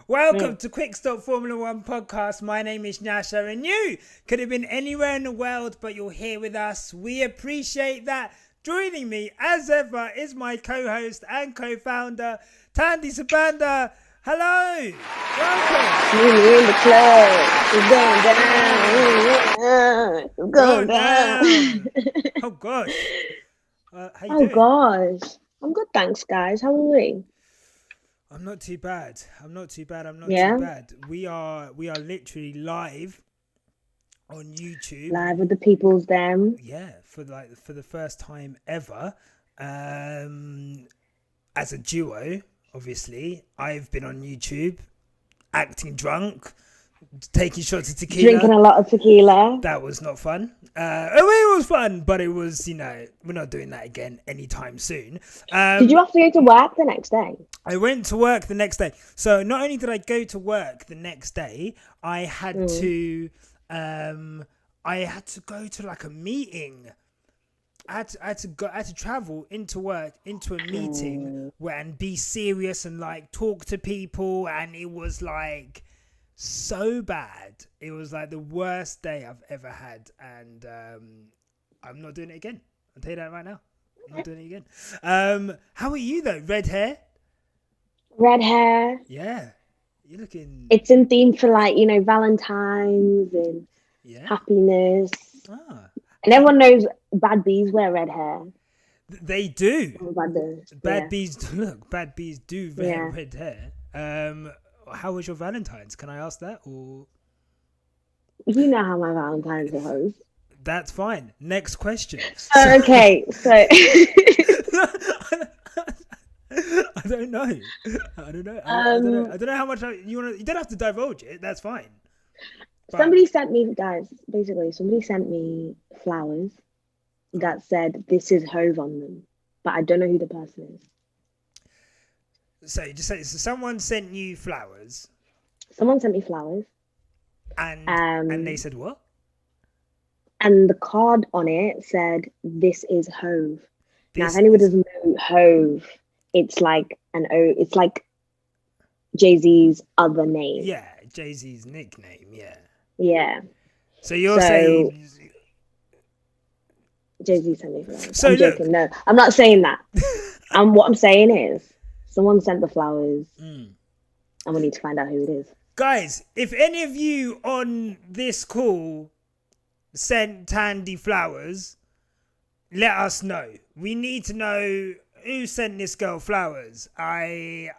Welcome to Quick Stop Formula One podcast. My name is Nyasha, and you could have been anywhere in the world, but you're here with us. We appreciate that. Joining me, as ever, is my co-host and co-founder, Thandie Sabanda. Hello, welcome. We're going down. Oh gosh. How you Oh doing? gosh. I'm good, thanks, guys. How are we? I'm not too bad. I'm not too bad. Yeah? We are literally live on YouTube. Live with the peoples, them. Yeah, for the first time ever, as a duo. Obviously, I've been on YouTube, acting drunk, taking shots of tequila. Drinking a lot of tequila. That was not fun. It was fun, but it was, we're not doing that again anytime soon. Did you have to go to work the next day? I went to work the next day. So not only did I go to work the next day, I had to go to like a meeting. I had to travel into work, into a meeting and be serious and like talk to people, and it was like so bad. It was like the worst day I've ever had, and I'm not doing it again. I'll tell you that right now. I'm not doing it again. How are you though? Red hair? Red hair. Yeah. You're looking... It's in theme for like, Valentine's and happiness. Ah. And everyone knows bad bees wear red hair. They do. Bad bees do wear red hair. How was your Valentine's? Can I ask that? Or you know how my Valentine's goes. That's fine. Next question. Okay, so I don't know. I don't know how much you want to. You don't have to divulge it. That's fine. But somebody sent me flowers that said "This is Hove" on them, but I don't know who the person is. So you just say someone sent you flowers. Someone sent me flowers, and they said what? And the card on it said, "This is Hove." Now, if anyone doesn't know Hove, it's like it's like Jay-Z's other name. Yeah, Jay-Z's nickname. Yeah. Yeah. So you're saying Jay-Z sent me flowers. So I'm joking. No, I'm not saying that. What I'm saying is someone sent the flowers, and we need to find out who it is. Guys, if any of you on this call sent Thandie flowers, let us know. We need to know who sent this girl flowers. But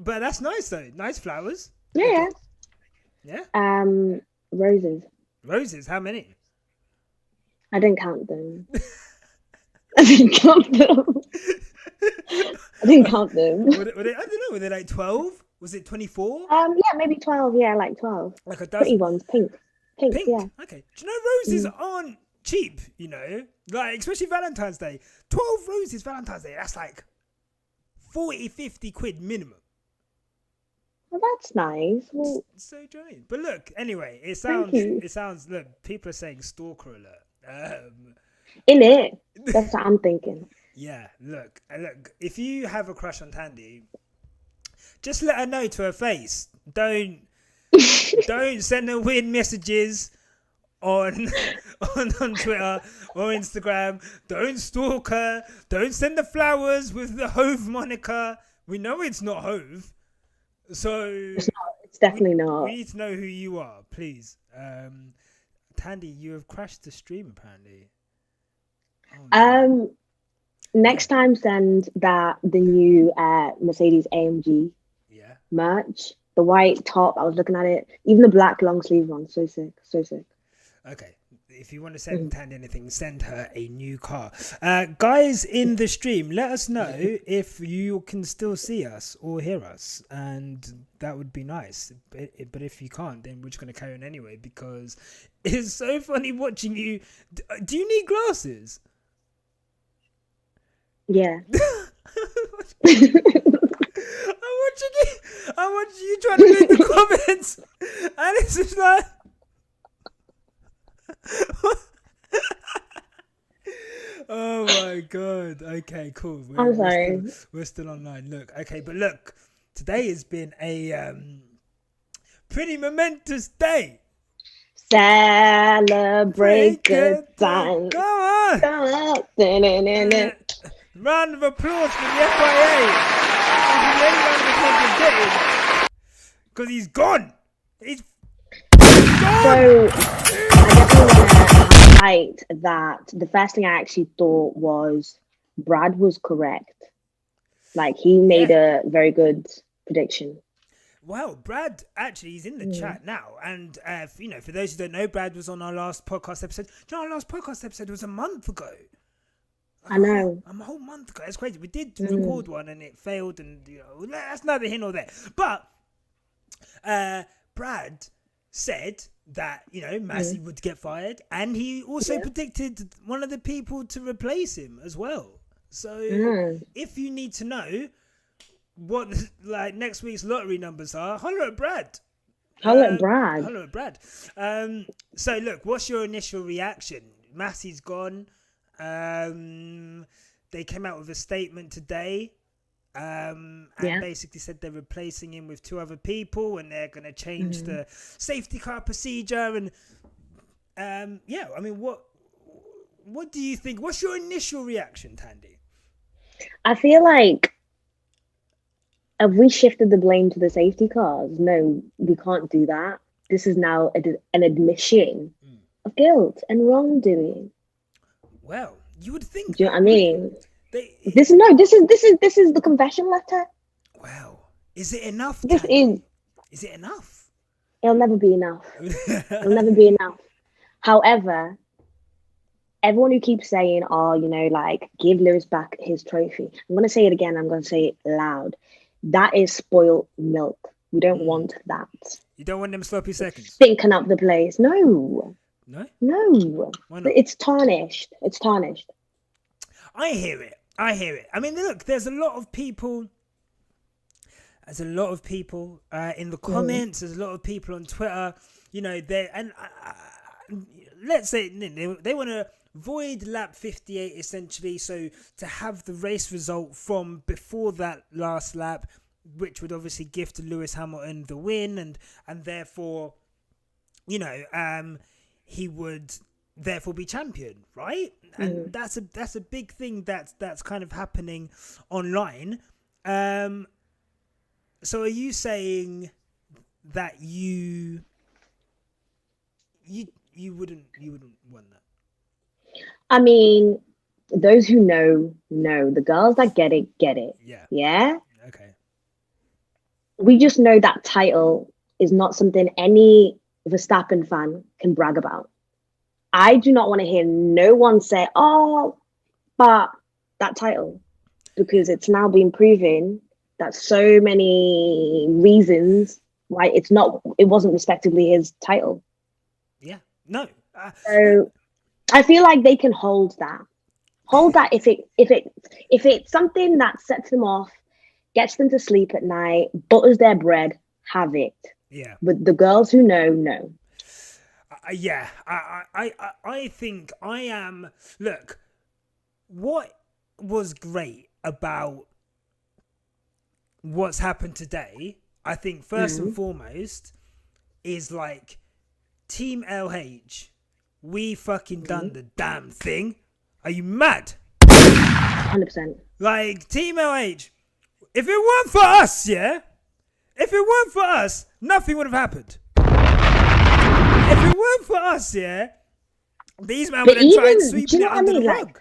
that's nice though. Nice flowers. Yeah. Yeah. Roses. Roses. How many? I didn't count them. I didn't count them. Were they, I don't know. Were they like 12? Was it 24? Yeah, maybe 12. Yeah, like 12. Like a dozen. Pretty ones, pink. Pink. Yeah. Okay. Do you know roses aren't cheap? Like especially Valentine's Day. 12 roses Valentine's Day. That's like 40-50 quid minimum. Well, that's nice. Well, so joyous. But look, anyway, it sounds. Look, people are saying stalker alert. In it, that's what I'm thinking. Yeah, look. If you have a crush on Thandie, just let her know to her face. Don't send her weird messages on Twitter or Instagram. Don't stalk her. Don't send the flowers with the Hove moniker. We know it's not Hove. So it's definitely not. We need to know who you are, please. Thandie, you have crashed the stream apparently. Oh, no. Next time send the new Mercedes AMG merch. The white top, I was looking at it. Even the black long sleeve one, so sick. Okay. If you want to send Thandie anything, send her a new car. Guys in the stream, let us know if you can still see us or hear us, and that would be nice. But if you can't, then we're just going to carry on anyway, because it's so funny watching you. Do you need glasses? Yeah. I'm watching you trying to read the comments, and it's just like... Oh my god. Okay, cool. I'm sorry. We're still online. Look, okay, but look, today has been a pretty momentous day. Celebrate good time. Come on. Round of applause for the FIA. Because he's gone. He's gone. So, I definitely want to highlight that the first thing I actually thought was Brad was correct. Like, he made a very good prediction. Well, Brad actually he's in the chat now, and for those who don't know, Brad was on our last podcast episode. Do you know, our last podcast episode was a month ago. I know. A whole month ago. It's crazy. We did record one and it failed, and that's neither here nor there. But Brad said that Masi would get fired, and he also predicted one of the people to replace him as well. So if you need to know what next week's lottery numbers are, holler at Brad. Holler at Brad. So look, what's your initial reaction? Masi's gone. They came out with a statement today, and basically said they're replacing him with 2 other people, and they're going to change the safety car procedure. And I mean, what do you think? What's your initial reaction, Thandie? I feel like, have we shifted the blame to the safety cars? No, we can't do that. This is now an admission of guilt and wrongdoing. Well, you would think. Do you know what I mean? This is the confession letter. Wow, is it enough? This is it enough? It'll never be enough. It'll never be enough. However, everyone who keeps saying, give Lewis back his trophy. I'm going to say it again. I'm going to say it loud. That is spoiled milk. We don't want that. You don't want them sloppy seconds? Stinking up the place. No. Why not? It's tarnished. I hear it. I mean, look, there's a lot of people. There's a lot of people in the comments. There's a lot of people on Twitter. Let's say they want to void lap 58 essentially, so to have the race result from before that last lap, which would obviously gift Lewis Hamilton the win, and therefore he would therefore be champion, right? And that's a big thing that's kind of happening online. So are you saying that you wouldn't want that? I mean, those who know. The girls that get it. Yeah? Okay. We just know that title is not something any Verstappen fan can brag about. I do not want to hear no one say, but that title. Because it's now been proven that so many reasons why it wasn't respectively his title. Yeah. No. So I feel like they can hold that. If it's something that sets them off, gets them to sleep at night, butters their bread, have it. Yeah. But the girls who know. I think I am. Look, what was great about what's happened today, I think first and foremost, is TeamLH. We fucking done the damn thing. Are you mad? 100%. TeamLH. If it weren't for us, nothing would have happened. If it weren't for us, these men would have tried sweeping it under the rug.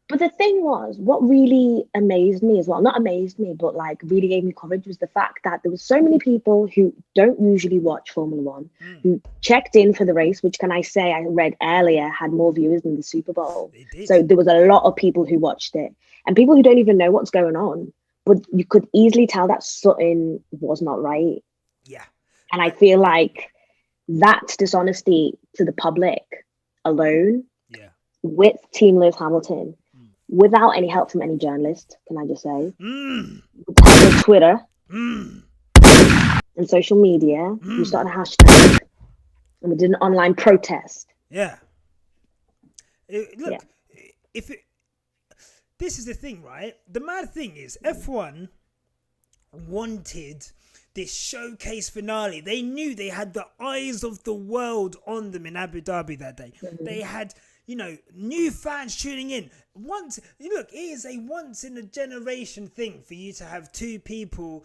But the thing was, what really amazed me as well, not amazed me, but really gave me courage, was the fact that there was so many people who don't usually watch Formula One, who checked in for the race, which can I say, I read earlier, had more viewers than the Super Bowl. So there was a lot of people who watched it, and people who don't even know what's going on. But you could easily tell that something was not right. Yeah. And I feel like that's dishonesty to the public alone, with Team Lewis Hamilton, without any help from any journalist, can I just say? On Twitter and social media, we started a hashtag and we did an online protest. Yeah. This is the thing, right? The mad thing is F1 wanted this showcase finale. They knew they had the eyes of the world on them in Abu Dhabi that day. They had, new fans tuning in. Look, it is a once in a generation thing for you to have two people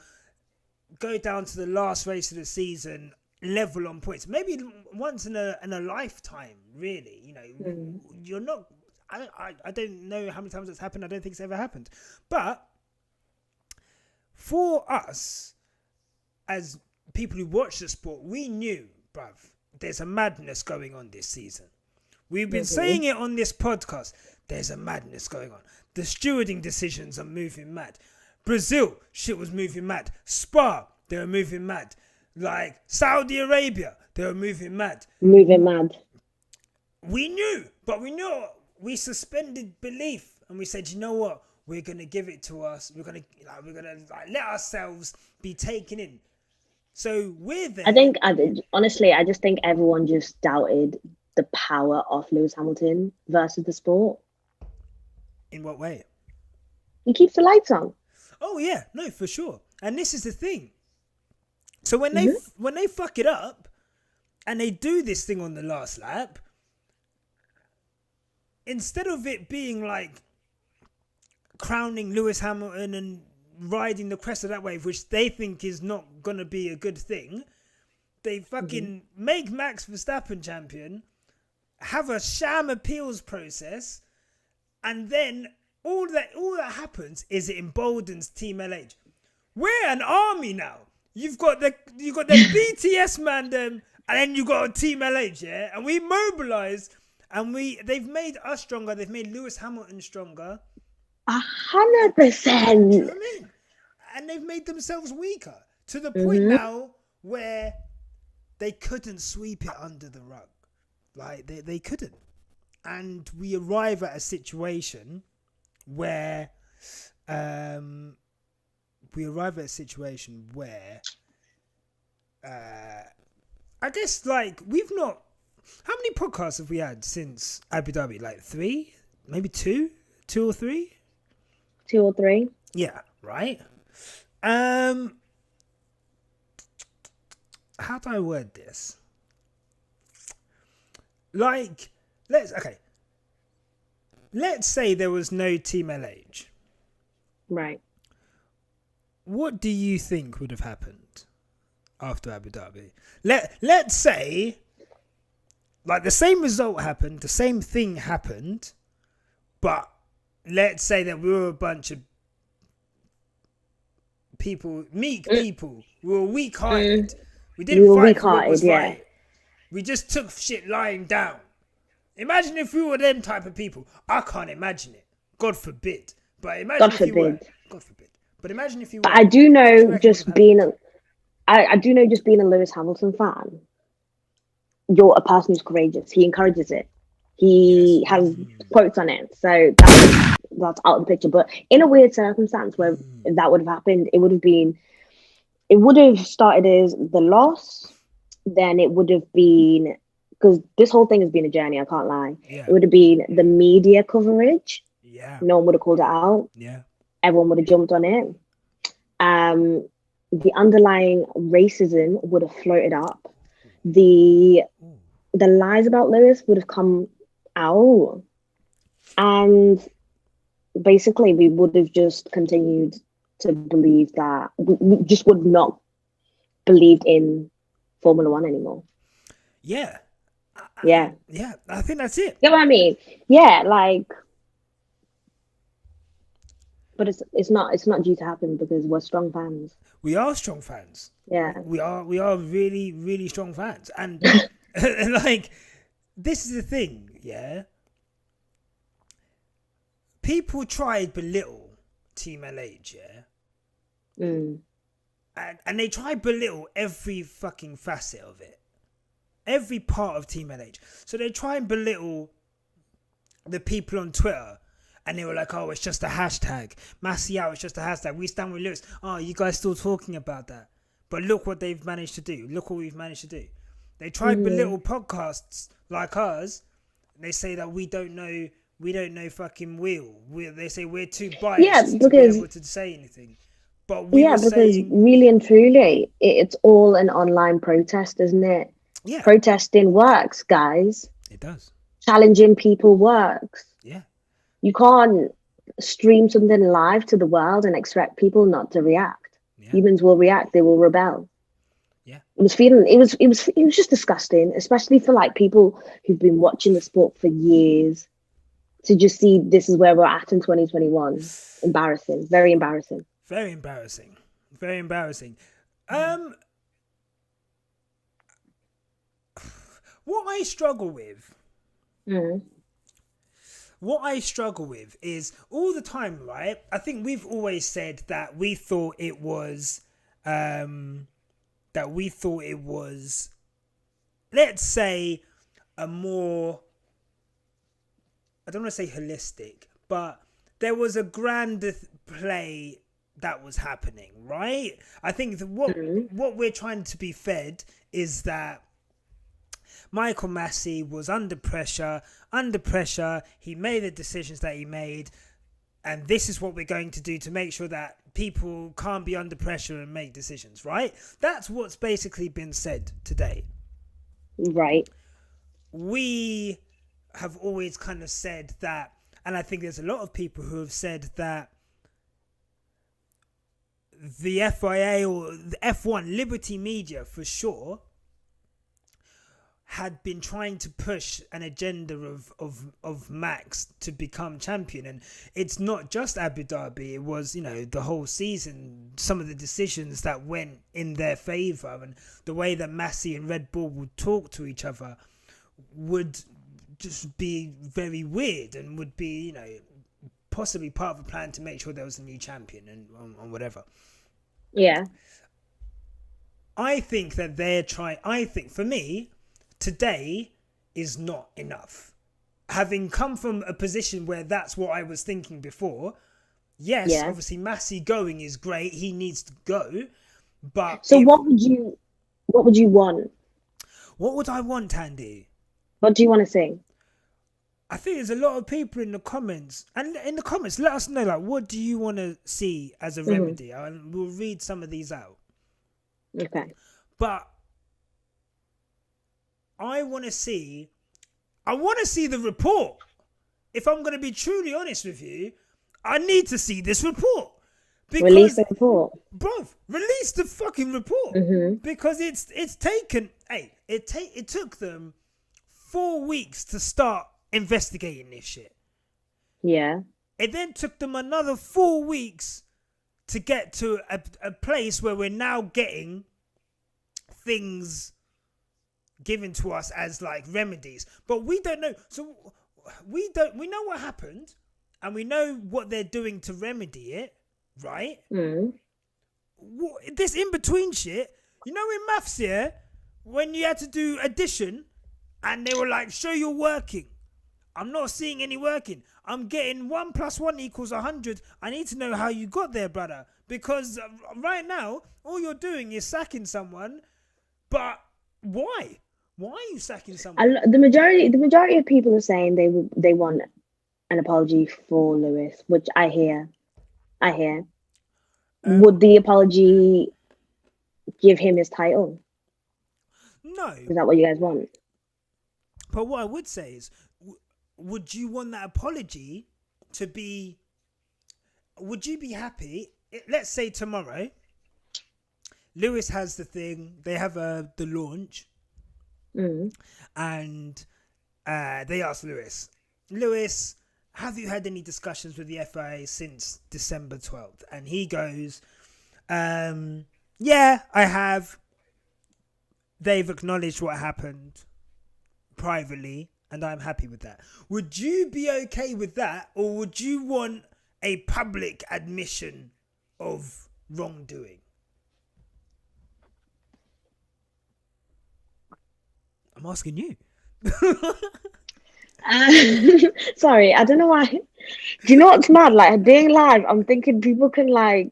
go down to the last race of the season level on points. Maybe once in a lifetime, really. You're not. I don't know how many times that's happened. I don't think it's ever happened. But for us, as people who watch the sport, we knew, bruv, there's a madness going on this season. We've been saying it on this podcast. There's a madness going on. The stewarding decisions are moving mad. Brazil, shit was moving mad. Spa, they were moving mad. Like Saudi Arabia, they were moving mad. Moving mad. We knew, but we suspended belief, and we said, you know what? We're gonna give it to us. We're gonna let ourselves be taken in. So we're there. I just think everyone just doubted the power of Lewis Hamilton versus the sport. In what way? He keeps the lights on. Oh yeah, no, for sure. And this is the thing. So when they fuck it up, and they do this thing on the last lap, instead of it being like crowning Lewis Hamilton and riding the crest of that wave, which they think is not gonna be a good thing, they fucking make Max Verstappen champion, have a sham appeals process, and then all that happens is it emboldens TeamLH. We're an army now. You've got the BTS man them, and then you got a TeamLH, yeah, and we mobilise, and they've made us stronger. They've made Lewis Hamilton stronger. 100%. Do you know what I mean? And they've made themselves weaker to the point now where they couldn't sweep it under the rug. Like they couldn't. And we arrive at a situation where I guess like we've not. How many podcasts have we had since Abu Dhabi? Like 3? Maybe 2? 2 or 3? 2 or 3. Yeah, right. How do I word this? Like, let's say there was no TeamLH. Right. What do you think would have happened after Abu Dhabi? Let's say, like, the same result happened, the same thing happened, but let's say that we were a bunch of meek people. We were weak-hearted. We didn't fight for what was right. We just took shit lying down. Imagine if we were them type of people. I can't imagine it. God forbid. But imagine if you were. God forbid. But imagine if you were. But I do know just being a Lewis Hamilton fan, you're a person who's courageous. He encourages it. He has quotes on it. So that's out of the picture. But in a weird circumstance where that would have happened, it would have started as the loss. Then it would have been, because this whole thing has been a journey, I can't lie. Yeah. It would have been the media coverage. Yeah. No one would have called it out. Yeah. Everyone would have jumped on it. The underlying racism would have floated up. The lies about Lewis would have come out. And basically we would have just continued to believe that we just would not believed in Formula One anymore. Yeah. Yeah. Yeah, I think that's it. You know what I mean? Yeah, like, but it's not due to happen because we're strong fans. We are strong fans. Yeah. We are really, really strong fans. And like, this is the thing, yeah. People try to belittle TeamLH, yeah. And they try to belittle every fucking facet of it. Every part of TeamLH. So they try and belittle the people on Twitter. And they were like, oh, it's just a hashtag. Masi out, it's just a hashtag. We stand with Lewis. Oh, you guys still talking about that. But look what they've managed to do. Look what we've managed to do. They try to belittle podcasts like ours. They say that we don't know fucking wheel. They say we're too biased to be able to say anything. But we were because saying, really and truly, it's all an online protest, isn't it? yeah, Protesting works, guys. it does. Challenging people works. Yeah. You can't stream something live to the world and expect people not to react. Yeah. Humans will react, they will rebel. Yeah. It was just disgusting, especially for like people who've been watching the sport for years, to just see this is where we're at in 2021. Embarrassing. Very embarrassing. Very embarrassing. Very embarrassing. What I struggle with is all the time, right? I think we've always said that we thought it was let's say a more, I don't want to say holistic, but there was a grander play that was happening, right? I think what we're trying to be fed is that Michael Masi was under pressure. He made the decisions that he made, and this is what we're going to do to make sure that people can't be under pressure and make decisions, right? That's what's basically been said today. Right. We have always kind of said that, and I think there's a lot of people who have said that the FIA or the F1 Liberty Media for sure had been trying to push an agenda of Max to become champion. And it's not just Abu Dhabi, it was, the whole season, some of the decisions that went in their favour and the way that Masi and Red Bull would talk to each other would just be very weird and would be, possibly part of a plan to make sure there was a new champion and whatever. Yeah. I think for me, today is not enough. Having come from a position where that's what I was thinking before, yes, obviously Masi going is great. He needs to go. But so what would you want? What would I want, Thandie? What do you want to see? I think there's a lot of people in the comments, and in the comments, let us know, like, what do you want to see as a remedy? And we'll read some of these out. Okay. But I want to see the report. If I'm going to be truly honest with you, I need to see this report. Release the report. Bruv, release the fucking report. Because it's taken, it took them 4 weeks to start investigating this shit. Yeah. It then took them another 4 weeks to get to a place where we're now getting things given to us as like remedies, but we don't know. So we know what happened and we know what they're doing to remedy it, right? This in between shit, in maths, when you had to do addition and they were like, show you're working, I'm not seeing any working. I'm getting 1 + 1 = 100. I need to know how you got there, brother, because right now all you're doing is sacking someone. But why? Why are you sacking someone? The majority of people are saying they want an apology for Lewis, which I hear. Would the apology give him his title? No. Is that what you guys want? But what I would say is, would you want that apology to be? Would you be happy? Let's say tomorrow, Lewis has the thing. They have the launch. And they asked Lewis, have you had any discussions with the FIA since December 12th? And he goes, yeah, I have. They've acknowledged what happened privately, and I'm happy with that. Would you be okay with that, or would you want a public admission of wrongdoing? I'm asking you. Sorry, I don't know why. Do you know what's mad? Like, being live, I'm thinking people can like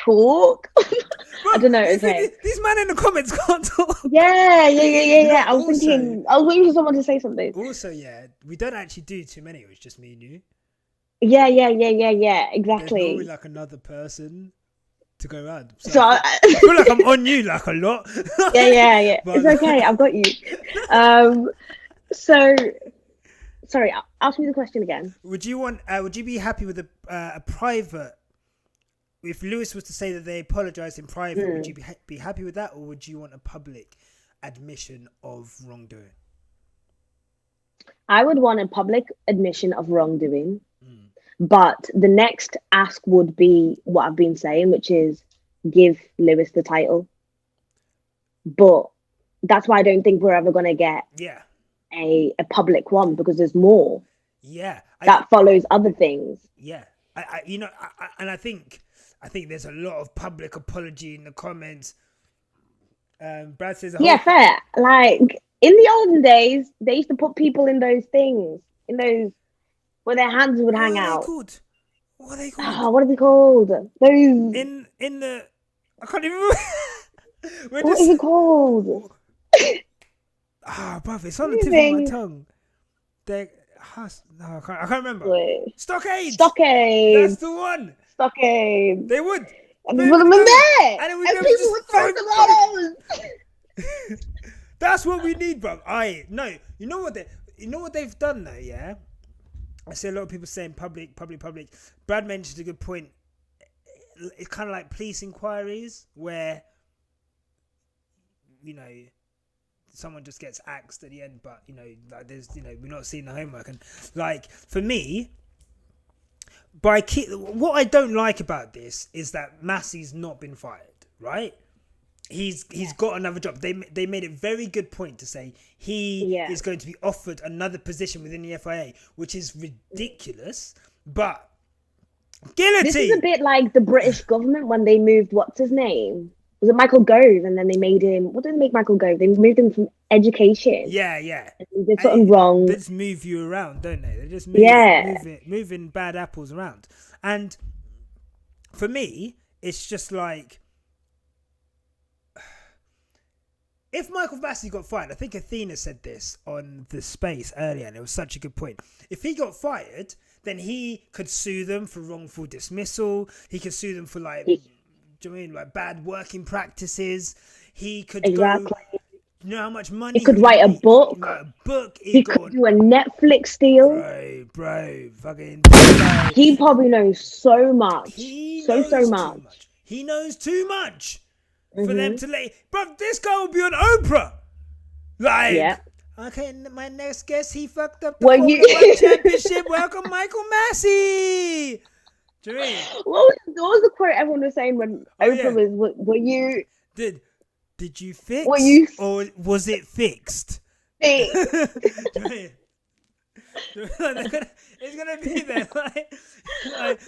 talk. Bro, I don't know. Okay, these men in the comments can't talk. Yeah. I was waiting for someone to say something. Also, we don't actually do too many. It was just me and you. Yeah. Exactly. There's normally like another person. to go around. So I feel like I'm on you like a lot. yeah. But, it's okay. I've got you. So, sorry. Ask me the question again. Would you be happy with a private? If Lewis was to say that they apologized in private, would you be happy with that, or would you want a public admission of wrongdoing? I would want a public admission of wrongdoing, but the next ask would be what I've been saying, which is give Lewis the title. But that's why I don't think we're ever going to get a public one, because there's more. Yeah, that follows other things. Yeah, I think there's a lot of public apology in the comments. Brad says, fair. Like in the olden days, they used to put people in those things, where their hands would hang out. What are they called? Oh, what are they called? Those in the. I can't even remember. What is it called? Bruv, it's on the tip of my tongue. I can't remember. Stockades. That's the one. Stockades. They would. And they put them in there. And people would throw them out. That's what we need, bruv. You know what they've done though, yeah? I see a lot of people saying public. Brad mentioned a good point. It's kind of like police inquiries where, someone just gets axed at the end, but we're not seeing the homework. And like for me, what I don't like about this is that MASI'S not been fired, right? He's got another job. They made a very good point to say he is going to be offered another position within the FIA, which is ridiculous. But guillotine. This is a bit like the British government when they moved, what's his name? Was it Michael Gove? And then they made him, what did they make Michael Gove? They moved him from education. Yeah. They did something wrong. They just move you around, don't they? They just moving bad apples around. And for me, it's just like, if Michael Massey got fired, I think Athena said this on the space earlier, and it was such a good point. If he got fired, then he could sue them for wrongful dismissal. He could sue them for do you know what I mean, like bad working practices. He could go. You know how much money he could write a book. He could do a Netflix deal. Bro, fucking. He probably knows so much. So much. He knows too much. For them to let, bro, this guy will be on Oprah. Okay, my next guest, he fucked up the Formula 1 championship. Welcome, Michael Massey. Do you mean? What was the quote everyone was saying when Oprah was? Were you? Did you fix? Or was it fixed? It's gonna be there.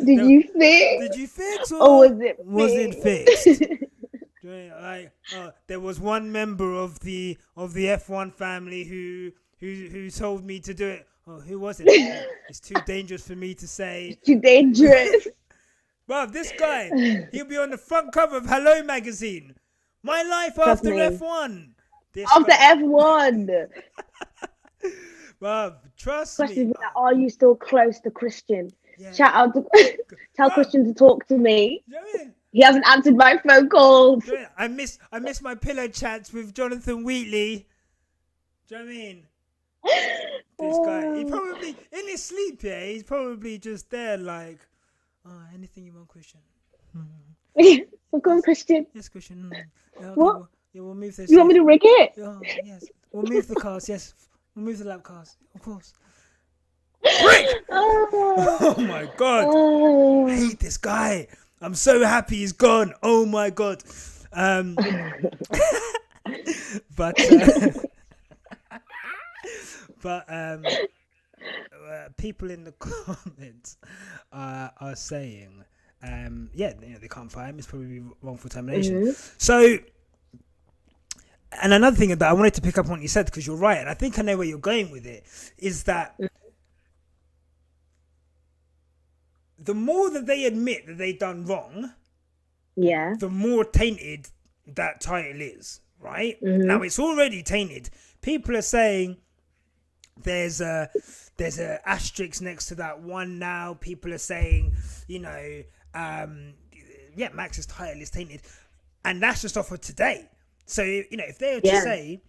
Did you fix? Did you fix? Or was it fixed? There was one member of the F1 family who told me to do it. Oh, who was it? It's too dangerous for me to say. Too dangerous. Well, this guy, he'll be on the front cover of Hello magazine. My life after F1. F1. Well, trust me. Are you still close to Christian? Yeah. Shout out to tell Christian to talk to me. You know what I mean? He hasn't answered my phone calls. I miss my pillow chats with Jonathan Wheatley. Do you know what I mean? This guy, he probably in his sleep, he's probably just there like, anything you want, Christian. We're going, Christian. Yes, Christian. What? We'll move this. You want me to rig it? Yes. We'll move the cars. Yes. We'll move the lap cars. Of course. Brick! Oh my god. I hate this guy. I'm so happy he's gone. Oh my god. But people in the comments are saying, they can't fire him. It's probably wrongful termination. Mm-hmm. So, and another thing that I wanted to pick up on what you said, because you're right, and I think I know where you're going with it, is that the more that they admit that they done wrong, the more tainted that title is, right? Mm-hmm. Now it's already tainted. People are saying there's a asterisk next to that one now. People are saying, Max's title is tainted, and that's just off of today. So if they were to say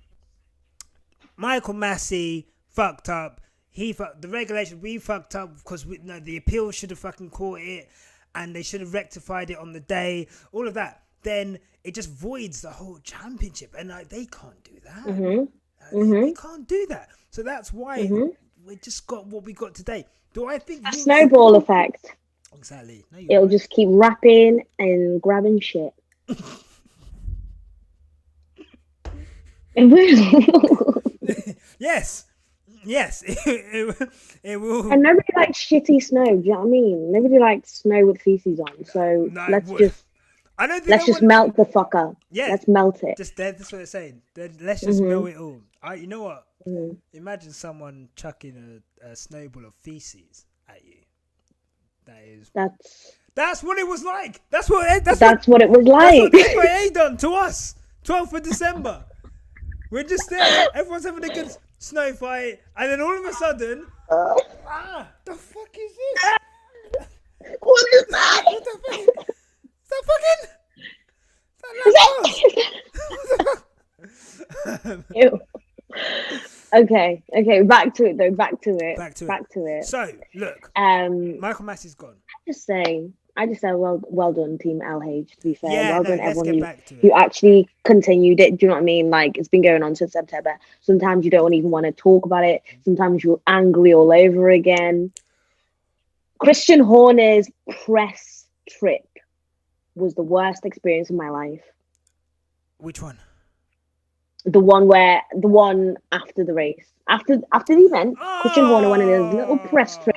Michael Massey fucked up, the regulation, we fucked up because the appeal should have fucking caught it, and they should have rectified it on the day, all of that, then it just voids the whole championship, and they can't do that. They can't do that. So that's why we just got what we got today. Do I think a snowball effect? Exactly. No, it'll just keep rapping and grabbing shit. It will. Yes. It will. And nobody likes shitty snow. Do you know what I mean? Nobody likes snow with feces on. So let's just melt the fucker. Yeah, let's melt it. That's what they're saying. Let's just melt it all. You know what? Imagine someone chucking a snowball of feces at you. That's what it was like. That's what it was like. That's what FIA done to us. 12th of December. We're just there. Everyone's having a good snow fight, and then all of a sudden, the fuck is this? What is that? What the fuck? Is that fucking? Ew. Okay. Back to it. So look, Michael Massey's gone. I just say well done, TeamLH. To be fair, well done everyone who actually continued it. Do you know what I mean? Like, it's been going on since September. Sometimes you don't even want to talk about it. Sometimes you're angry all over again. Christian Horner's press trip was the worst experience of my life. Which one? The one after the race, after the event. Christian Horner went on his little press trip.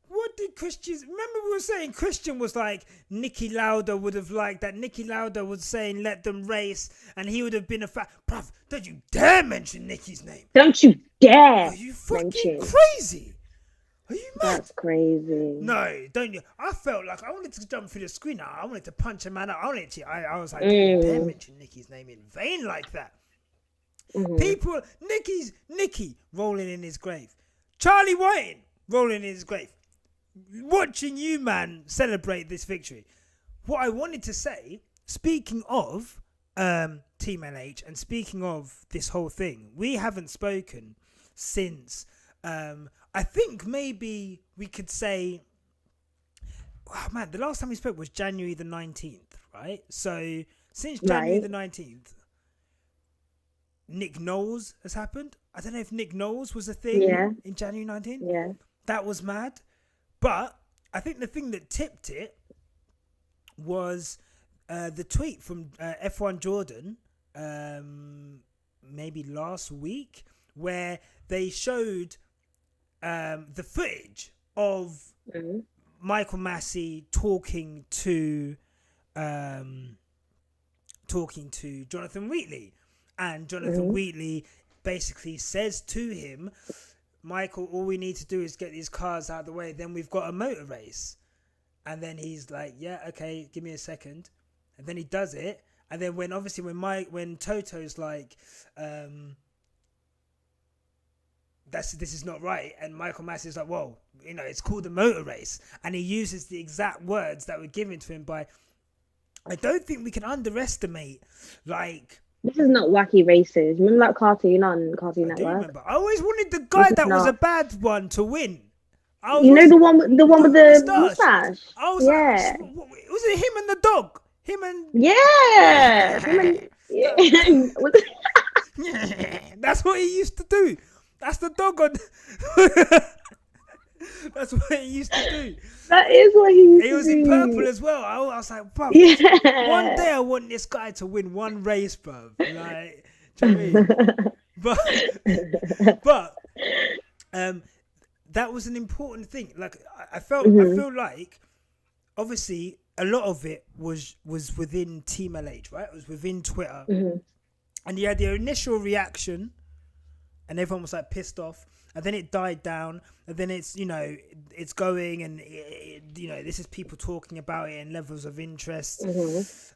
What did Christian? Remember, we were saying Christian was like Nicky Lauda would have liked that. Nicky Lauda was saying let them race, and he would have been bruv, don't you dare mention Nicky's name. Don't you dare. Are you fucking crazy? Are you mad? That's crazy. No, don't you? I felt like I wanted to jump through the screen. I wanted to punch a man out. I was like, don't you dare mention Nicky's name in vain like that. People, Nicky rolling in his grave. Charlie Whiting rolling in his grave. Watching you, man, celebrate this victory. What I wanted to say, speaking of TeamLH and speaking of this whole thing, we haven't spoken since, I think maybe we could say, the last time we spoke was January the 19th, right? So since January the 19th, Nick Knowles has happened. I don't know if Nick Knowles was a thing in January 19th. Yeah. That was mad. But I think the thing that tipped it was the tweet from F1 Jordan maybe last week, where they showed the footage of Michael Massey talking to Jonathan Wheatley, and Jonathan Wheatley basically says to him, Michael, all we need to do is get these cars out of the way, then we've got a motor race. And then he's like, yeah, okay, give me a second. And then he does it. And then when Toto's like, this is not right, and Michael Massey's like, whoa, it's called a motor race. And he uses the exact words that were given to him by, I don't think we can underestimate, like, this is not wacky races. Remember that cartoon on Cartoon Network? I remember. I always wanted the guy that was a bad one to win. The one with the mustache. I was like, was it him and the dog? That's what he used to do. That's the dog on. That's what he used to do. That is what he used to do. He was in purple as well. I was like, bro, one day I want this guy to win one race, bro. Like, do you know what I mean? But that was an important thing. Like, I feel like, obviously, a lot of it was within TeamLH, right? It was within Twitter. And you had the initial reaction, and everyone was like pissed off. And then it died down, and then it's going, and this is people talking about it in levels of interest,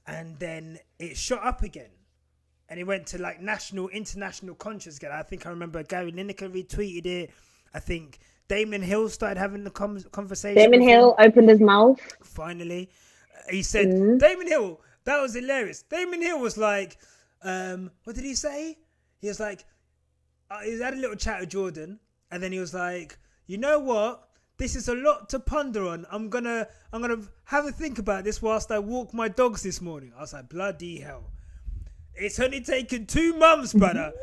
and then it shot up again, and it went to like international conscious again. I think I remember Gary Lineker retweeted it. I think Damon Hill started having the conversation. Damon Hill opened his mouth finally. He said, Damon Hill, that was hilarious. Damon Hill was like, what did he say? He was like, he had a little chat with Jordan, and then he was like, you know what? This is a lot to ponder on. I'm gonna have a think about this whilst I walk my dogs this morning. I was like, bloody hell. It's only taken 2 months, brother.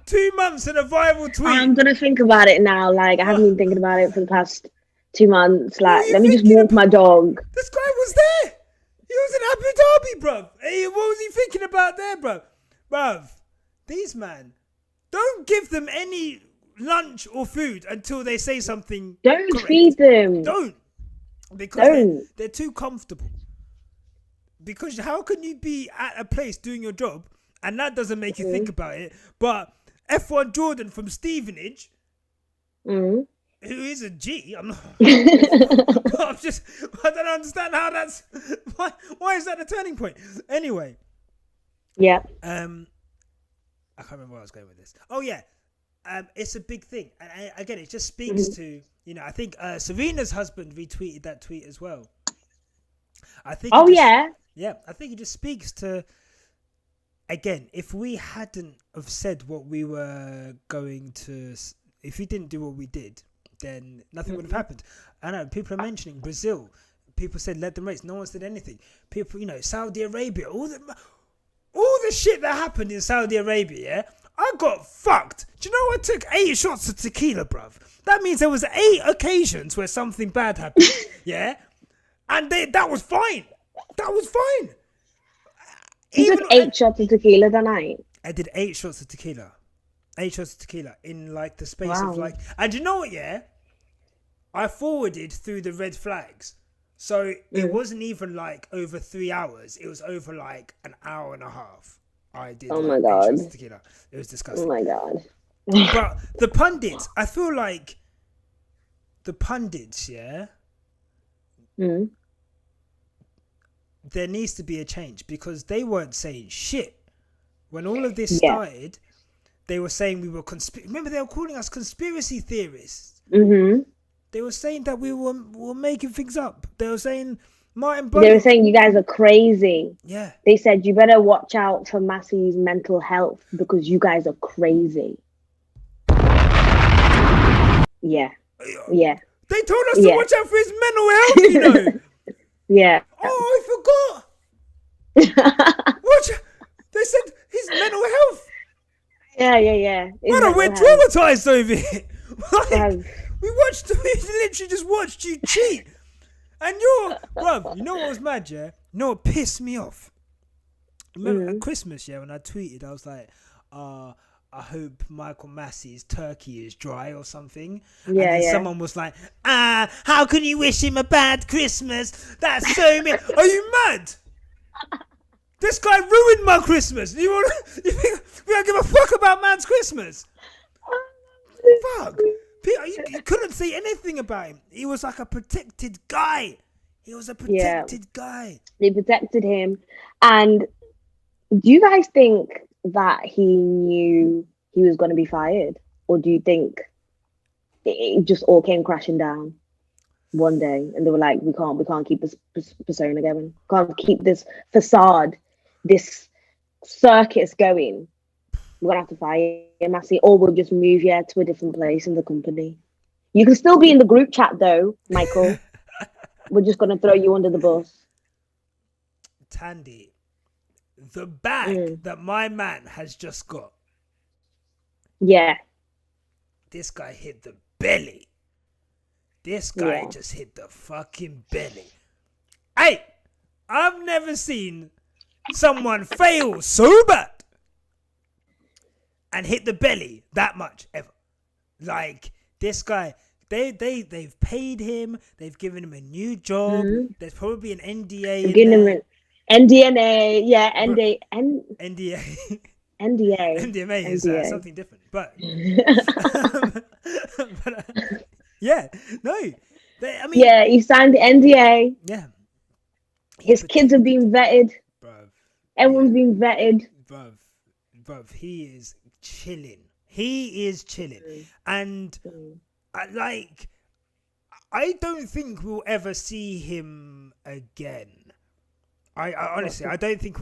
2 months and a viral tweet. I'm gonna think about it now. Like, I haven't been thinking about it for the past 2 months. Like, let me just walk my dog. This guy was there. He was in Abu Dhabi, bruv. Hey, what was he thinking about there, bruv? Bruv, these man, don't give them any lunch or food until they say something. Don't correct. feed them. Don't. Because they're too comfortable. Because how can you be at a place doing your job and that doesn't make you think about it? But F1 Jordan from Stevenage, who is a G, I'm not. I don't understand how that's. Why is that a turning point? Anyway. Yeah. I can't remember where I was going with this. Oh yeah. It's a big thing, and again, it just speaks to, I think Serena's husband retweeted that tweet as well. I think. Yeah, I think it just speaks to. Again, if we hadn't have said what we were going to, if we didn't do what we did, then nothing would have happened. I know people are mentioning Brazil. People said let them race. No one said anything. People, Saudi Arabia, all the shit that happened in Saudi Arabia. Yeah. I got fucked. Do you know I took 8 shots of tequila, bruv? That means there was 8 occasions where something bad happened. Yeah? And that was fine. That was fine. You took 8 shots of tequila that night? I did 8 shots of tequila. 8 shots of tequila in like the space of like... And you know what, yeah? I forwarded through the red flags. So it wasn't even like over 3 hours. It was over like an hour and a half. I did. Oh my god! Tequila. It was disgusting. Oh my god! But the pundits, I feel like the pundits, yeah. There needs to be a change because they weren't saying shit when all of this started. They were saying we were remember they were calling us conspiracy theorists. They were saying that we were making things up. They were saying. They were saying you guys are crazy. Yeah. They said you better watch out for MASI'S mental health because you guys are crazy. Yeah. Yeah. They told us to watch out for his mental health, Yeah. Oh, I forgot. Watch. They said his mental health. Yeah. We're traumatized over here. We literally just watched you cheat. And bruv, you know what was mad, yeah? You know what pissed me off? Remember at Christmas, when I tweeted, I was like, I hope Michael Massey's turkey is dry or something. And then someone was like, how can you wish him a bad Christmas? That's so mean. Are you mad? This guy ruined my Christmas. You think we don't give a fuck about man's Christmas? Fuck. You couldn't say anything about him. He was like a protected guy. He was a protected guy. They protected him. And do you guys think that he knew he was going to be fired? Or do you think it just all came crashing down one day and they were like, we can't keep this persona going. Can't keep this facade, this circus going. We're going to have to fire Massey, or we'll just move you to a different place in the company. You can still be in the group chat though, Michael. We're just going to throw you under the bus. Thandie, the bag that my man has just got. Yeah. This guy hit the belly. This guy just hit the fucking belly. Hey, I've never seen someone fail so bad and hit the belly that much ever. Like this guy, they've paid him. They've given him a new job. There's probably an NDA. NDNA, yeah, NDA. NDMA is something different, but he signed the NDA. Yeah, his kids are being vetted. Bruv, everyone's being vetted. Bruv, he is chilling. And I don't think we'll ever see him again. I honestly, I don't think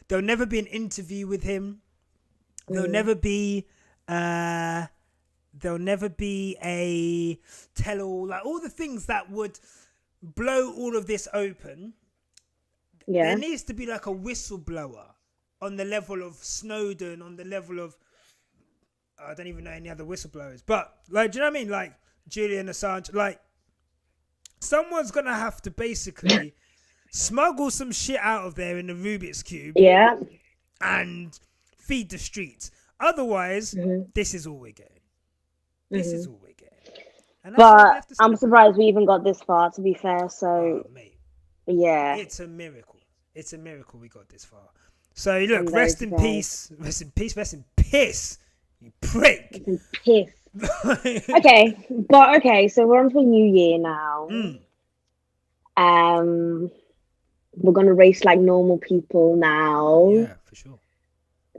there'll never be an interview with him. There'll never be a tell-all, like all the things that would blow all of this open. Yeah. There needs to be like a whistleblower on the level of Snowden, on the level of, I don't even know any other whistleblowers, but like, do you know what I mean? Like Julian Assange, like someone's going to have to basically smuggle some shit out of there in the Rubik's Cube. Yeah. And feed the streets. Otherwise, this is all we're getting. This is all we're getting. And but I'm surprised we even got this far, to be fair. So, mate, yeah. It's a miracle. It's a miracle we got this far. So, look, rest in peace. Rest in peace. Rest in piss. You prick. Rest in piss. Okay, so we're on to a new year now. We're going to race like normal people now. Yeah, for sure.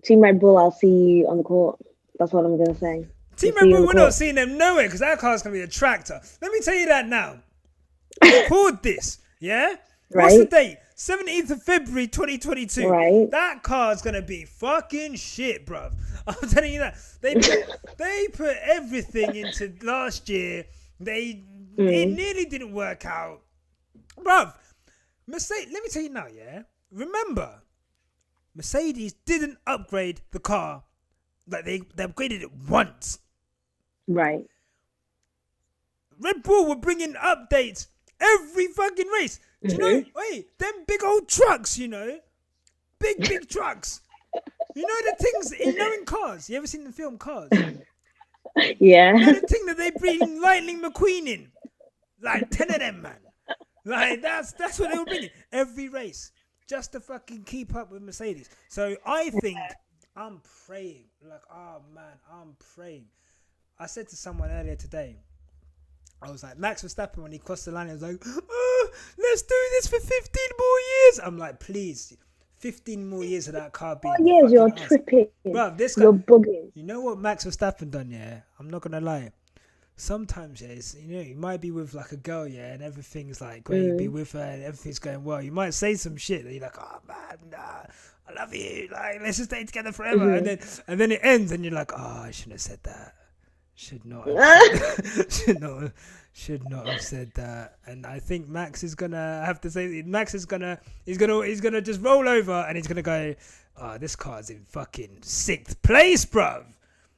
Team Red Bull, I'll see you on the court. That's what I'm going to say. Team Red Bull, we're not seeing them nowhere because that car's going to be a tractor. Let me tell you that now. Record this, yeah? Right. What's the date? 17th of February 2022. Right. That car's going to be fucking shit, bruv. I'm telling you that. They put everything into last year. It nearly didn't work out. Bruv, Mercedes, let me tell you now, yeah? Remember, Mercedes didn't upgrade the car. Like, they upgraded it once. Right. Red Bull were bringing updates every fucking race. Do you know, wait, them big old trucks, you know? Big trucks. You know the things, in Cars? You ever seen the film Cars? Yeah. You know the thing that they bring Lightning McQueen in? Like 10 of them, man. Like, that's what they were bringing. Every race. Just to fucking keep up with Mercedes. So I think, I'm praying. Like, oh man, I'm praying. I said to someone earlier today, I was like, Max Verstappen, when he crossed the line, he was like, oh, let's do this for 15 more years. I'm like, please, 15 more years of that car being. 4 years, you're tripping. Bruv, this guy, you're bugging. You know what Max Verstappen done, yeah? I'm not going to lie. Sometimes, yeah, you might be with like a girl, yeah, and everything's like great. You be with her and everything's going well. You might say some shit that you're like, oh man, nah, I love you. Like, let's just stay together forever. And then it ends, and you're like, oh, I shouldn't have said that. Should not have said that. And I think Max is gonna have to say. He's gonna just roll over, and he's gonna go, oh, this car's in fucking 6th place, bruv.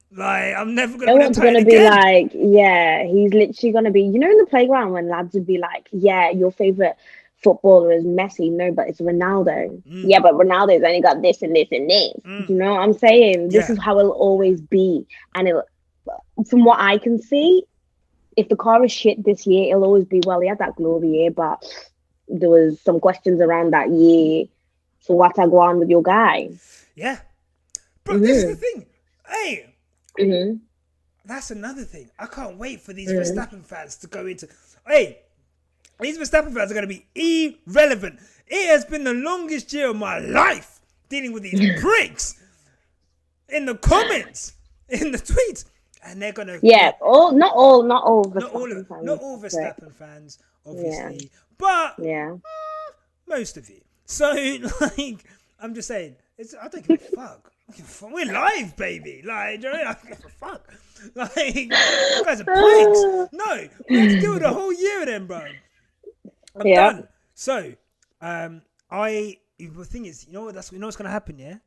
Like, I'm never gonna. No one's gonna be again. Like, yeah, he's literally gonna be. You know, in the playground when lads would be like, yeah, your favorite footballer is Messi. No, but it's Ronaldo. Yeah, but Ronaldo's only got this and this and this. You know what I'm saying? This is how it'll always be. And from what I can see, if the car is shit this year, it'll always be, well, he had that glory year, but there was some questions around that year. So what I go on with your guy? Yeah, bro, this is the thing. Hey. That's another thing. I can't wait for these Verstappen fans to go into. Hey, these Verstappen fans are going to be irrelevant. It has been the longest year of my life dealing with these pricks in the comments, in the tweets, and they're going to. Yeah, not all Verstappen fans, obviously, but most of you. So, like, I'm just saying, I don't give a fuck. We're live, baby. Like, do you know what I mean? I don't give a fuck. Like, you guys are pricks. No, we have to deal with the whole year of them, bro. I'm done. So, the thing is, you know what's going to happen, yeah?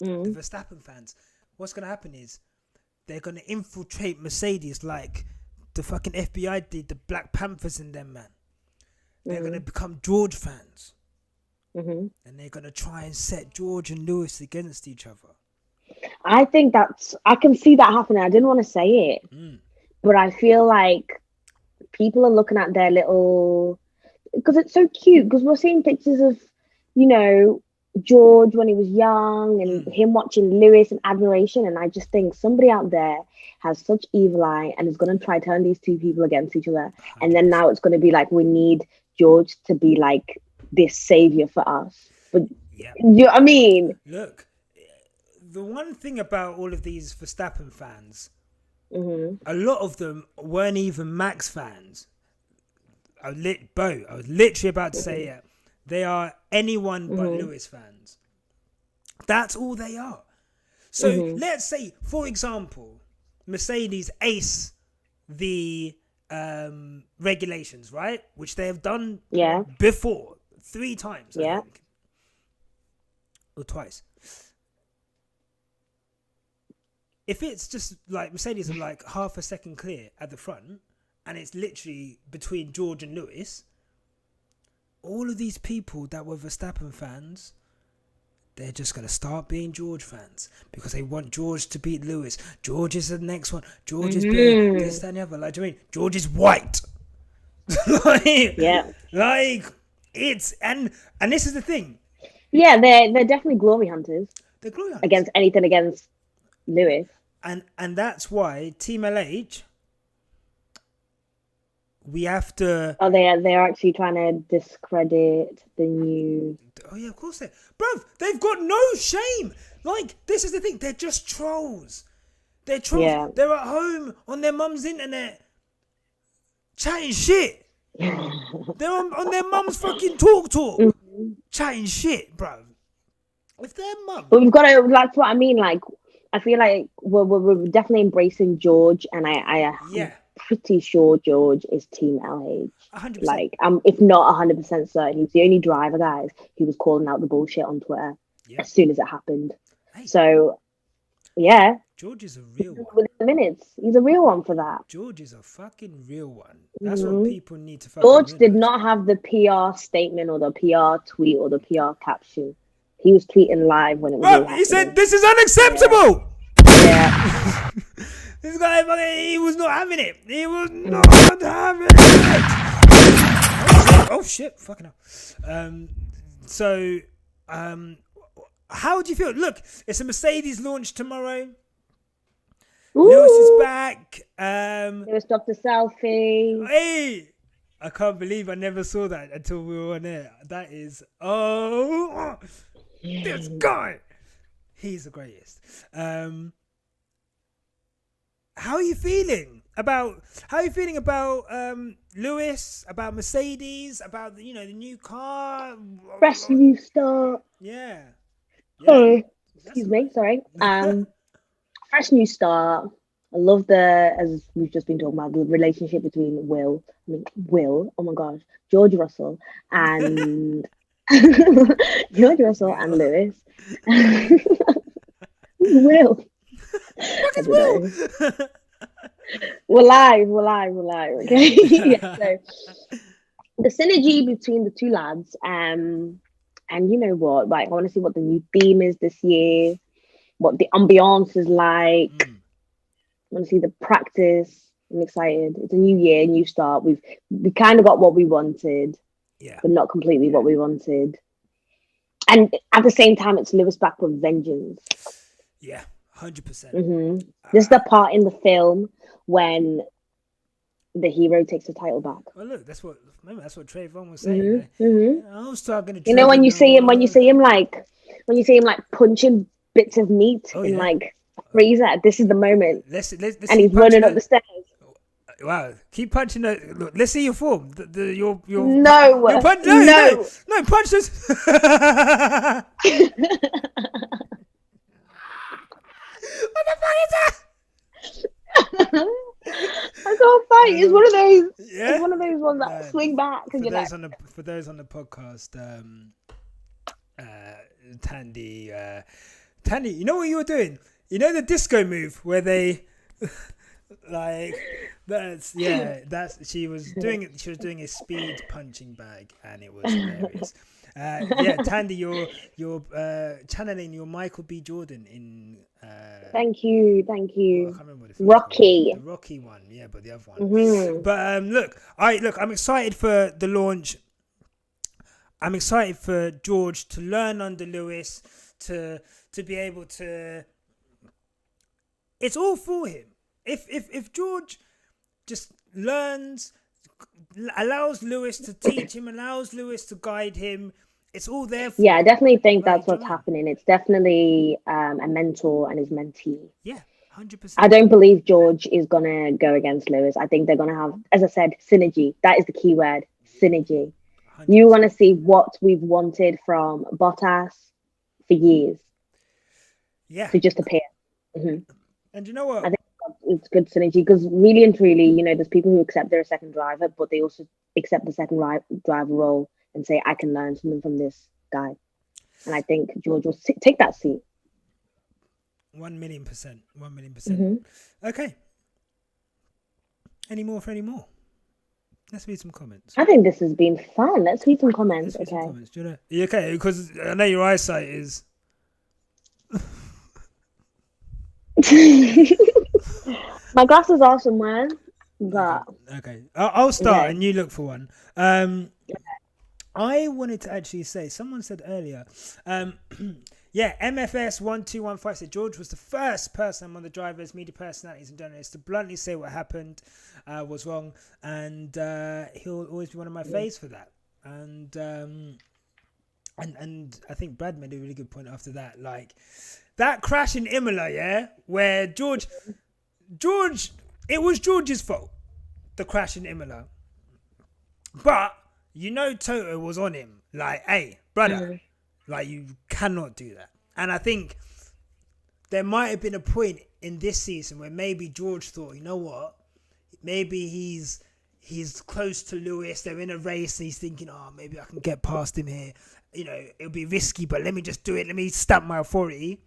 The Verstappen fans, what's going to happen is they're going to infiltrate Mercedes like the fucking FBI did the Black Panthers and them, man. They're going to become George fans. And they're going to try and set George and Lewis against each other. I think I can see that happening. I didn't want to say it, but I feel like people are looking at their little, because it's so cute, because we're seeing pictures of, you know, George when he was young and him watching Lewis and admiration. And I just think somebody out there has such evil eye and is going to try to turn these two people against each other. 100%. And then now it's going to be like, we need George to be like this savior for us. But you know what I mean? Look, the one thing about all of these Verstappen fans, a lot of them weren't even Max fans. I was literally about to say it. They are anyone but Lewis fans. That's all they are. So let's say, for example, Mercedes ace the regulations, right? Which they have done before 3 times, I think. Or twice. If it's just like Mercedes are like half a second clear at the front, and it's literally between George and Lewis, all of these people that were Verstappen fans, they're just going to start being George fans because they want George to beat Lewis. George is the next one. George is better. This, that, and the other. Like, do you mean George is white? Like it's and this is the thing. Yeah, they're definitely glory hunters. They're glory hunters against anything against Lewis. And that's why TeamLH, we have to. Oh, they're actually trying to discredit the new. Oh yeah, of course they. Bruv, they've got no shame. Like, this is the thing. They're just trolls. They're trolls. Yeah. They're at home on their mum's internet chatting shit. They're on their mum's fucking talk chatting shit, bruv. If their mum. But we've got to. That's what I mean. Like, I feel like we're definitely embracing George, and I pretty sure George is TeamLH. 100%. Like, if not 100% certain, he's the only driver, guys, who was calling out the bullshit on Twitter as soon as it happened. Hey. So, yeah. George is a real one. Within minutes, he's a real one for that. George is a fucking real one. That's what people need to fucking George did not have the PR statement or the PR tweet or the PR caption. He was tweeting live when it was. He said, "This is unacceptable." Yeah. This guy, he was not having it. He was not having it. Oh shit! Fucking hell. So, how do you feel? Look, it's a Mercedes launch tomorrow. Ooh. Lewis is back. Lewis dropped a selfie. Hey, I can't believe I never saw that until we were on air. That is this guy. He's the greatest. How are you feeling about Lewis, about Mercedes, about the new car? Fresh new start. Yeah. Oh, excuse me, sorry. Fresh new start. I love as we've just been talking about, the relationship between Will, oh my gosh, George Russell and George Russell and Lewis. Will. What is Will? We're live, okay? Yeah, so the synergy between the two lads, and you know what, like, I want to see what the new theme is this year, what the ambiance is like. I want to see the practice. I'm excited. It's a new year, new start. We kind of got what we wanted, but not completely what we wanted. And at the same time, it's Lewis back with vengeance. Yeah, 100%. This is the part in the film when the hero takes the title back. Well, look, that's what Trayvon was saying. I was talking to when you see him like punching bits of meat in like a freezer. This is the moment. Let's and he's running up the stairs. Wow, keep punching it. Look, let's see your form. Your no, punch this. What the fuck is that? I can't fight. It's one of those. Yeah? It's one of those ones that swing back. For those on the podcast, Thandie, you know what you were doing? You know the disco move where they like she was doing a speed punching bag, and it was hilarious. Thandie, you're channeling your Michael B. Jordan in. Thank you. I can't remember the Rocky one, but the other one. But look, I'm excited for the launch. I'm excited for George to learn under Lewis, to be able to. It's all for him. If George just learns, allows Lewis to teach him, allows Lewis to guide him, it's all there for him. I definitely think that's what's happening. It's definitely a mentor and his mentee. Yeah, 100%. I don't believe George is going to go against Lewis. I think they're going to have, as I said, synergy. That is the key word, synergy. You want to see what we've wanted from Bottas for years. Yeah. To just appear. Mm-hmm. And you know what? I think it's good synergy because really and truly, there's people who accept they're a second driver, but they also accept the second driver role and say, I can learn something from this guy. And I think George will take that seat. 1,000,000%. 1,000,000%. Mm-hmm. Okay. Any more? Let's read some comments. I think this has been fun. Let's read some comments. Okay. Some comments. Do you know? You okay? Because I know your eyesight is. My glasses are somewhere, but okay. I'll start and you look for one. I wanted to actually say, someone said earlier, MFS 1215 said George was the first person among the drivers, media personalities and journalists to bluntly say what happened was wrong, and he'll always be one of my faves for that. And I think Brad made a really good point after that, like that crash in Imola, where George, it was George's fault, the crash in Imola, but Toto was on him, like, hey, brother, like, you cannot do that. And I think there might have been a point in this season where maybe George thought, you know what, maybe he's close to Lewis, they're in a race, and he's thinking, oh, maybe I can get past him here. It'll be risky, but let me just do it. Let me stamp my authority.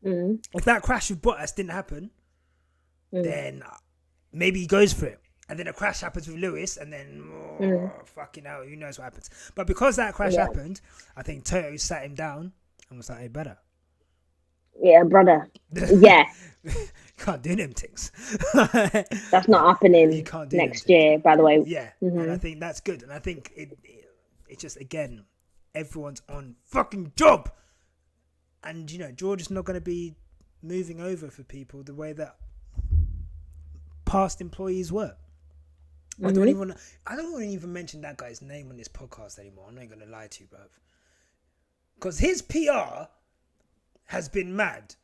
If that crash with Bottas didn't happen, then maybe he goes for it. And then a crash happens with Lewis, and then, fucking hell, who knows what happens. But because that crash happened, I think Toto sat him down and was like, hey, brother. Yeah, brother. Yeah. You can't do them things. That's not happening you can't do next year, by the way. Yeah, and I think that's good. And I think it just, again, everyone's on fucking job. And, George is not going to be moving over for people the way that past employees were. I don't want to even mention that guy's name on this podcast anymore. I'm not going to lie to you, bruv. Because his PR has been mad.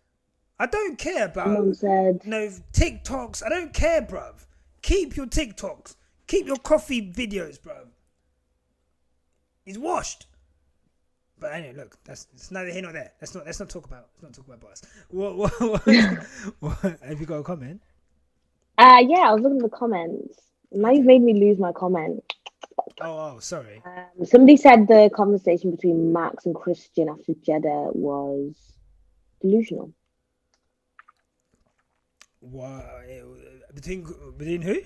I don't care about TikToks. I don't care, bruv. Keep your TikToks. Keep your coffee videos, bruv. He's washed. But anyway, look, it's neither here nor there. Let's not talk about Boss. What have you got a comment? I was looking at the comments. Now you've made me lose my comment. Oh, sorry. Somebody said the conversation between Max and Christian after Jeddah was delusional. What? Between who?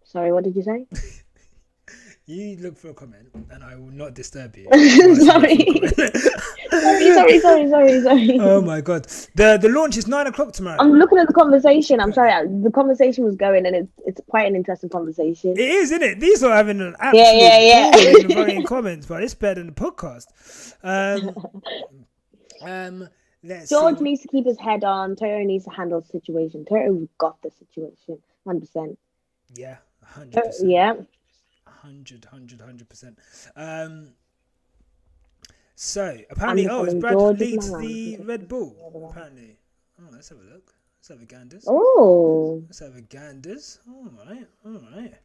Sorry, what did you say? You look for a comment, and I will not disturb you. Sorry. Sorry. Oh my god, the launch is 9:00 tomorrow. I'm looking at the conversation. I'm sorry, the conversation was going, and it's quite an interesting conversation. It is, isn't it? These are having an absolute in the fucking comments, but it's better than the podcast. George needs to keep his head on. Toto needs to handle the situation. Toto got the situation, 100%. Yeah, 100%. Yeah. 100%. So apparently, as Brad leads the Red Bull. Apparently, let's have a look. Let's have a ganders. Oh, let's have a ganders. All right.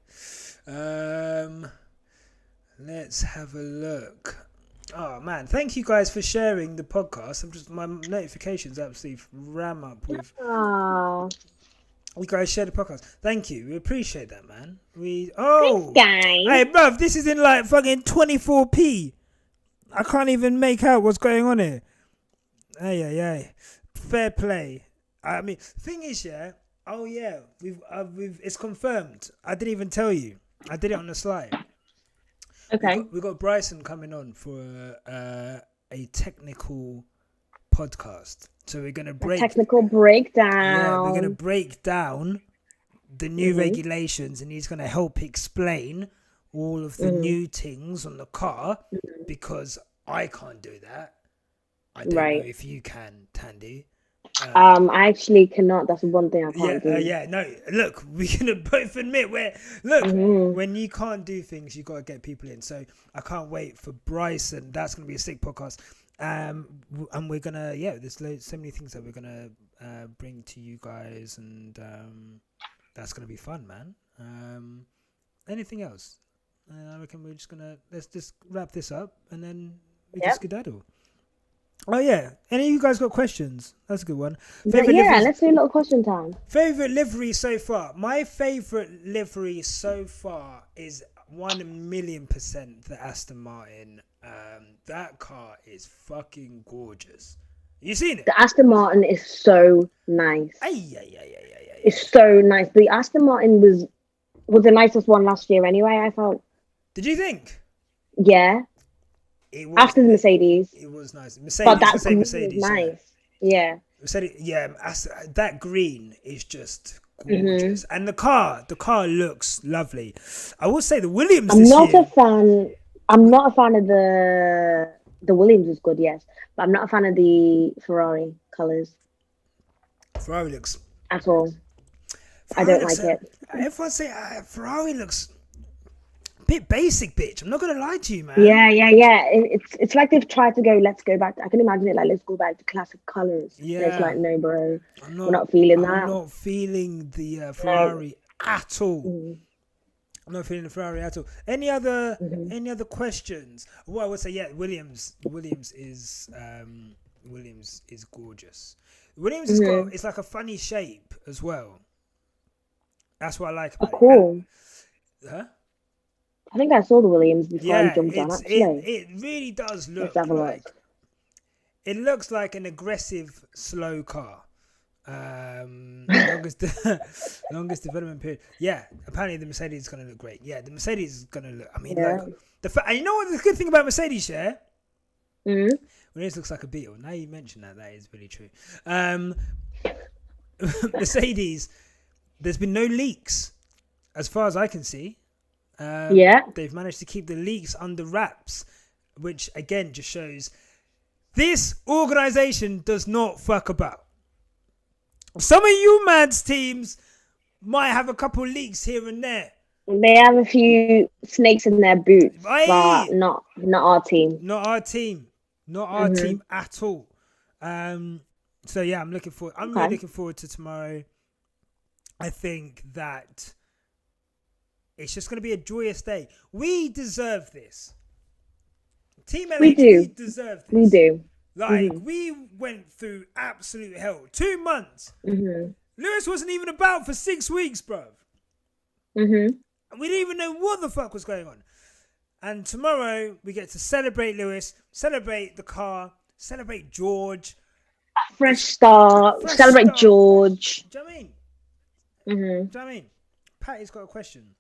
Let's have a look. Oh man, thank you guys for sharing the podcast. My notifications absolutely ram up with. You guys share the podcast. Thank you. We appreciate that, man. Thanks, guys. Hey, bruv, this is in like fucking 24p. I can't even make out what's going on here. Hey. Fair play. I mean, thing is, we've it's confirmed. I didn't even tell you. I did it on the slide. Okay. We got Bryson coming on for a technical podcast. So we're going to break... technical breakdown. Yeah, we're going to break down the new regulations, and he's going to help explain all of the new things on the car, because I can't do that. I don't know if you can, Thandie. I actually cannot. That's one thing I can't do. No, look, we can both admit when you can't do things, you got to get people in. So I can't wait for Bryson. That's going to be a sick podcast. And we're gonna there's so many things that we're gonna bring to you guys, and that's gonna be fun, man. Anything else? I reckon let's just wrap this up and then we Yep. can skedaddle. Oh yeah, any of you guys got questions? That's a good one. Let's do a little question time. Favorite livery so far? My favorite livery so far is 1,000,000% the Aston Martin. That car is fucking gorgeous. You seen it? The Aston Martin is so nice. It's so nice. The Aston Martin was the nicest one last year anyway, I felt. Did you think? Yeah. It was, after the Mercedes. It was nice. Mercedes, but Mercedes, nice. Yeah. Mercedes, yeah. That green is just gorgeous, and the car looks lovely. I will say the Williams. I'm not a fan of the Williams is good, yes, but I'm not a fan of the Ferrari colours. Ferrari looks at all. I don't like it. Everyone say Ferrari looks a bit basic, bitch. I'm not gonna lie to you, man. Yeah. It's like they've tried to go. Let's go back. I can imagine it like let's go back to classic colours. Yeah. And it's like no, bro. We're not feeling that. I'm not feeling the Ferrari at all. I'm not feeling the Ferrari at all. Any other questions? Well, I would say Williams is gorgeous. Williams has got, it's like a funny shape as well. That's what I like about it. Cool. Huh? I think I saw the Williams before I jumped on. Actually, it really does look like. It looks like an aggressive slow car. Longest development period. Yeah, apparently the Mercedes is gonna look great. Yeah, the Mercedes is gonna look. I mean, and you know what the good thing about Mercedes, yeah? Mercedes looks like a Beetle. Now you mention that is really true. Mercedes, there's been no leaks, as far as I can see. They've managed to keep the leaks under wraps, which again just shows this organization does not fuck about. Some of you man's teams might have a couple leaks here and there. They have a few snakes in their boots, but not our team. Not our team at all. So yeah, I'm really looking forward to tomorrow. I think that it's just going to be a joyous day. We deserve this. TeamLH, we deserve this. We do. We went through absolute hell. 2 months. Lewis wasn't even about for 6 weeks, bruv. And we didn't even know what the fuck was going on. And tomorrow we get to celebrate Lewis, celebrate the car, celebrate George. A fresh start. Celebrate George. Do you know what I mean? Do you know what I mean? Patty's got a question.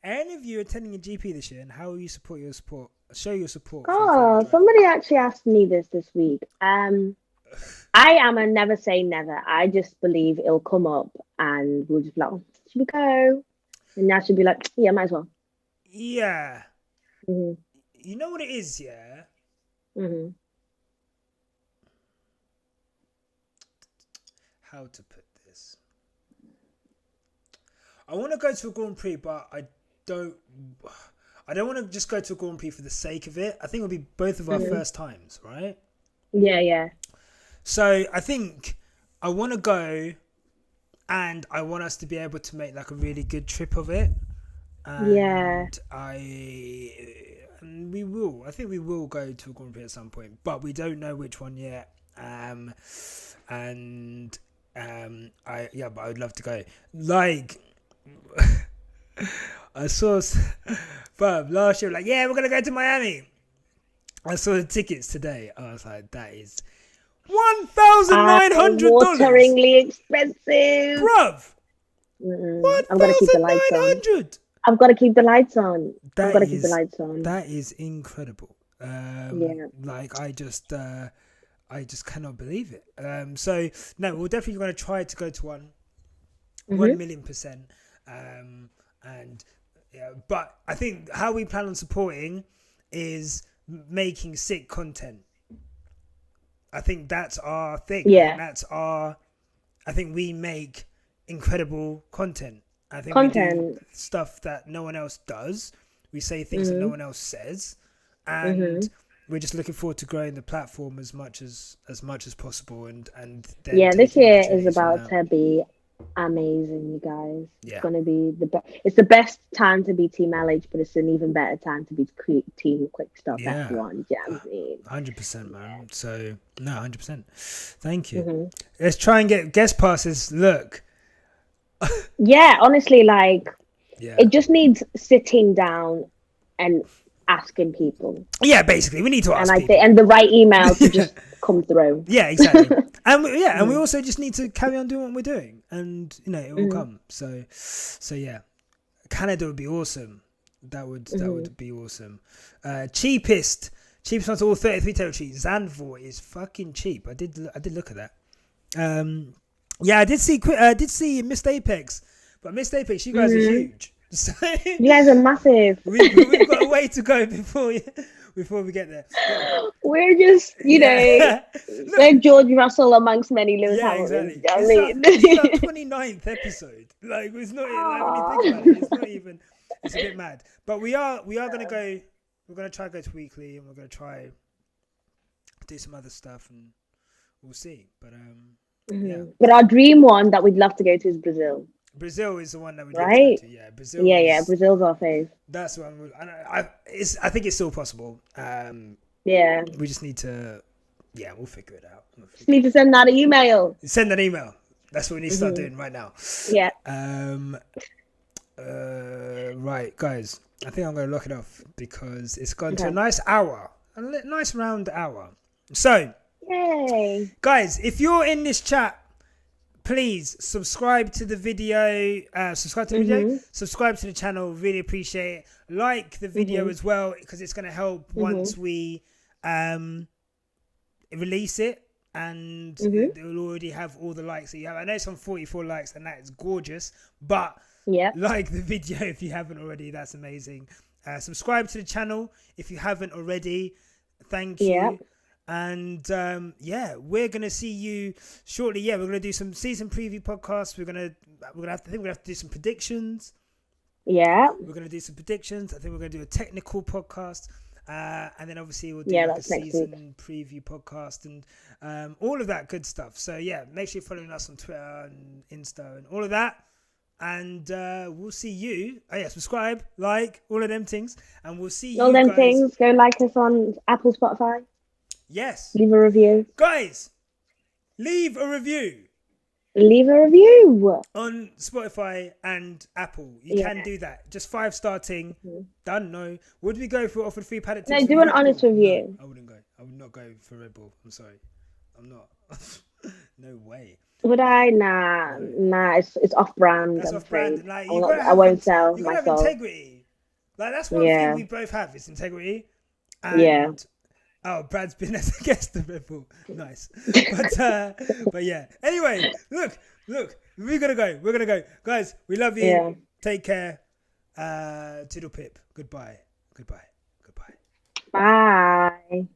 Are any of you attending a GP this year, and how will you show your support? Somebody actually asked me this week. I am a never say never. I just believe it'll come up and we'll just be like, should we go? And Nyasha should be like, yeah, might as well. Yeah. You know what it is, yeah? How to put this? I want to go to a Grand Prix, but I don't want to just go to a Grand Prix for the sake of it. I think it'll be both of our first times, right? Yeah. So I think I want to go, and I want us to be able to make like a really good trip of it. And we will. I think we will go to a Grand Prix at some point, but we don't know which one yet. But I would love to go. Like, I saw, last year, like, yeah, we're gonna go to Miami. I saw the tickets today. I was like, that is $1,900. Wateringly expensive, bruv. I'm gonna keep the lights on. I've got to keep the lights on. That is incredible. Like I just cannot believe it. So no, we're definitely going to try to go to 1,000,000%. And yeah, but I think how we plan on supporting is making sick content. I think that's our thing. Yeah, I think we make incredible content. I think we do stuff that no one else does. We say things that no one else says, and we're just looking forward to growing the platform as much as possible. And then this year is about to be amazing, you guys. Yeah. It's gonna be the best. It's the best time to be TeamLH, but it's an even better time to be Team Quick Stop F1. Do you know what I mean? 100%, man. So no, 100%. Thank you. Mm-hmm. Let's try and get guest passes. Look. Yeah, honestly, like Yeah. it just needs sitting down and asking people. Yeah, basically, we need to ask and people. And the right email to just come through. Yeah, exactly. And we also just need to carry on doing what we're doing, and you know it will come. So yeah, Canada would be awesome. That would be awesome. Cheapest one to all 33 territories. Zandvoort is fucking cheap. I did look at that. Yeah, I did see Missed Apex, but Missed Apex, you guys are huge. So you guys are massive. We've got a way to go before we get there. We're just, like George Russell amongst many Lewis Hamiltons. Exactly. It's our 29th episode. Like it's not like when you think about it, it's not even. It's a bit mad. But we are gonna go. We're gonna try to go to weekly, and we're gonna try do some other stuff, and we'll see. But yeah. But our dream one that we'd love to go to is Brazil. Brazil is the one that we'd right? love to go to. Yeah, Brazil. Yeah, Brazil's our fave. That's one. I think it's still possible. Yeah. We just need to. Yeah, we'll figure it out. Just need to send that an email. Send an email. That's what we need to start doing right now. Yeah. Right, guys. I think I'm going to lock it off because it's gone to a nice hour. A nice round hour. So, yay. Guys, if you're in this chat, please subscribe to the video. Subscribe to the channel. Really appreciate it. Like the video as well because it's going to help once we release it. And it will already have all the likes that you have. I know it's on 44 likes and that is gorgeous. But like the video if you haven't already. That's amazing. Subscribe to the channel if you haven't already. Thank you. And we're gonna see you shortly. We're gonna do some season preview podcasts. We're gonna have to do some predictions. We're gonna do some predictions. I think we're gonna do a technical podcast. And then obviously we'll do like a season preview podcast and all of that good stuff. So make sure you're following us on Twitter and Insta and all of that. And we'll see you. Subscribe, like, all of them things. And we'll see you. All them things. Go like us on Apple, Spotify. Yes. Leave a review. Guys, leave a review. Leave a review. On Spotify and Apple. You can do that. Just 5-star thing. Done. No. Would we go for offered free paddock tips? No, do an honest review. No, I wouldn't go. I would not go for Red Bull. I'm sorry. I'm not. No way. Would I? Nah. It's off brand. That's off brand. Like, I won't sell you myself. Have integrity. Like that's one thing we both have. It's integrity. And, oh, Brad's been as a guest of Red Bull. Nice. But yeah. Anyway, look. We're gonna go. Guys, we love you. Yeah. Take care. Toodle pip. Goodbye. Bye.